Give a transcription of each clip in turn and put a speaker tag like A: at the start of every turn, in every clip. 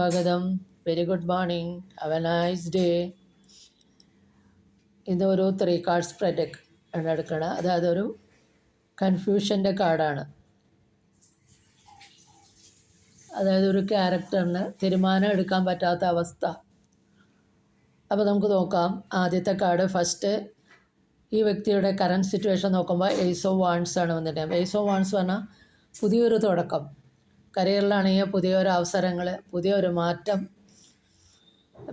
A: സ്വാഗതം. Very good morning. Have A nice day. ഇതൊരു 3 card spread ആണ് എടുക്കണം. അതായത് ഒരു കൺഫ്യൂഷൻ്റെ കാർഡാണ്. അതായത് ഒരു ക്യാരക്ടറിന് തീരുമാനം എടുക്കാൻ പറ്റാത്ത അവസ്ഥ. അപ്പോൾ നമുക്ക് നോക്കാം. ആദ്യത്തെ കാർഡ് ഫസ്റ്റ് ഈ വ്യക്തിയുടെ കറൻറ്റ് സിറ്റുവേഷൻ നോക്കുമ്പോൾ ഏസ് ഓഫ് വാൺസ് ആണ് വന്നിട്ടുള്ളത്. ഏസ് ഓഫ് വാൺസ് പറഞ്ഞാൽ പുതിയൊരു തുടക്കം, കരിയറിലാണെങ്കിൽ പുതിയൊരു അവസരങ്ങൾ, പുതിയൊരു മാറ്റം,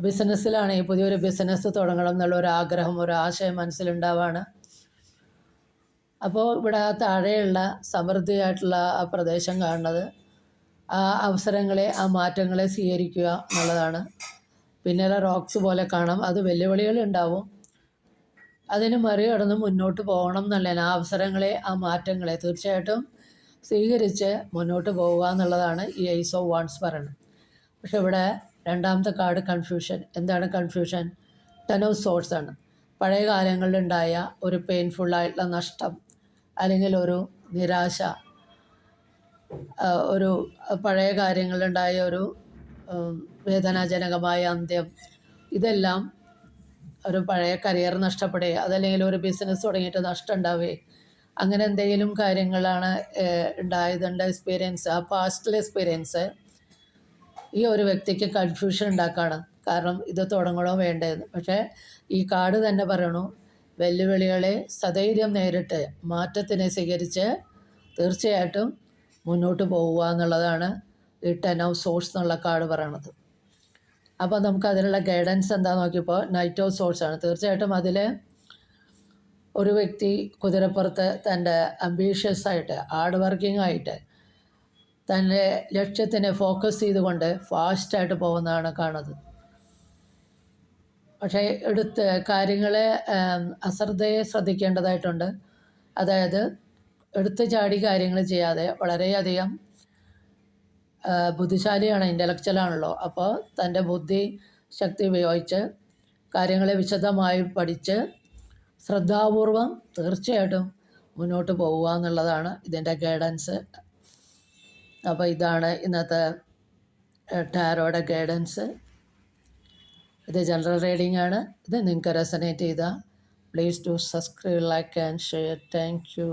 A: ബിസിനസ്സിലാണെങ്കിൽ പുതിയൊരു ബിസിനസ് തുടങ്ങണം എന്നുള്ള ഒരു ആഗ്രഹം, ഒരു ആശയം മനസ്സിലുണ്ടാവാണ്. അപ്പോൾ ഇവിടെ താഴെയുള്ള സമൃദ്ധിയായിട്ടുള്ള ആ പ്രദേശം കാണുന്നത് ആ അവസരങ്ങളെ, ആ മാറ്റങ്ങളെ സ്വീകരിക്കുക എന്നുള്ളതാണ്. പിന്നെയുള്ള റോക്സ് പോലെ കാണാം. അത് വെല്ലുവിളികൾ ഉണ്ടാവും, അതിന് മറികടന്ന് മുന്നോട്ട് പോകണം എന്നുള്ളതാണ്. ആ അവസരങ്ങളെ, ആ മാറ്റങ്ങളെ തീർച്ചയായിട്ടും സ്വീകരിച്ച് മുന്നോട്ട് പോവുക എന്നുള്ളതാണ് ഈ ഏസ് ഓഫ് വാൺസ് പറയുന്നത്. പക്ഷെ ഇവിടെ രണ്ടാമത്തെ കാർഡ് കൺഫ്യൂഷൻ. എന്താണ് കൺഫ്യൂഷൻ? 10 ഓഫ് സോർഡ്സ് ആണ്. പഴയ കാലങ്ങളിലുണ്ടായ ഒരു പെയിൻഫുള്ളായിട്ടുള്ള നഷ്ടം, അല്ലെങ്കിൽ ഒരു നിരാശ, ഒരു പഴയ കാര്യങ്ങളിലുണ്ടായ ഒരു വേദനാജനകമായ അന്ത്യം, ഇതെല്ലാം ഒരു പഴയ കരിയർ നഷ്ടപ്പെടുക, അതല്ലെങ്കിൽ ഒരു ബിസിനസ് തുടങ്ങിയിട്ട് നഷ്ടം ഉണ്ടാവുകയും അങ്ങനെ എന്തെങ്കിലും കാര്യങ്ങളാണ് ഉണ്ടായതിൻ്റെ എക്സ്പീരിയൻസ്. ആ പാസ്റ്റിലെ എക്സ്പീരിയൻസ് ഈ ഒരു വ്യക്തിക്ക് കൺഫ്യൂഷൻ ഉണ്ടാക്കുകയാണ്. കാരണം ഇത് തുടങ്ങണോ വേണ്ടതെന്ന്. പക്ഷേ ഈ കാർഡ് തന്നെ പറയണു, വെല്ലുവിളികളെ സധൈര്യം നേരിട്ട് മാറ്റത്തിനെ സ്വീകരിച്ച് തീർച്ചയായിട്ടും മുന്നോട്ട് പോവുക എന്നുള്ളതാണ് ഈ 10 ഓഫ് സോഴ്സ് എന്നുള്ള കാർഡ് പറയണത്. അപ്പോൾ നമുക്ക് അതിലുള്ള ഗൈഡൻസ് എന്താണെന്ന് നോക്കിയപ്പോൾ നൈറ്റ് ഓഫ് സോഴ്സ് ആണ്. തീർച്ചയായിട്ടും അതിൽ ഒരു വ്യക്തി കുതിരപ്പുറത്ത് തൻ്റെ അംബീഷ്യസ് ആയിട്ട്, ഹാർഡ് വർക്കിംഗ് ആയിട്ട്, തൻ്റെ ലക്ഷ്യത്തിനെ ഫോക്കസ് ചെയ്തുകൊണ്ട് ഫാസ്റ്റായിട്ട് പോകുന്നതാണ് കാണുന്നത്. പക്ഷേ എടുത്ത് കാര്യങ്ങളെ അശ്രദ്ധയെ ശ്രദ്ധിക്കേണ്ടതായിട്ടുണ്ട്. അതായത് എടുത്ത് ചാടി കാര്യങ്ങൾ ചെയ്യാതെ വളരെയധികം ബുദ്ധിശാലിയാണ്, ഇൻ്റലക്ച്വലാണല്ലോ. അപ്പോൾ തൻ്റെ ബുദ്ധി ശക്തി ഉപയോഗിച്ച് കാര്യങ്ങളെ വിശദമായി പഠിച്ച് ശ്രദ്ധാപൂർവം തീർച്ചയായിട്ടും മുന്നോട്ട് പോവുക എന്നുള്ളതാണ് ഇതിൻ്റെ ഗൈഡൻസ്. അപ്പോൾ ഇതാണ് ഇന്നത്തെ ടാരോയുടെ ഗൈഡൻസ്. ഇത് ജനറൽ റീഡിംഗ് ആണ്. ഇത് നിങ്ങൾക്ക് റെസനേറ്റ് ചെയ്താൽ please do subscribe, like and share. Thank you.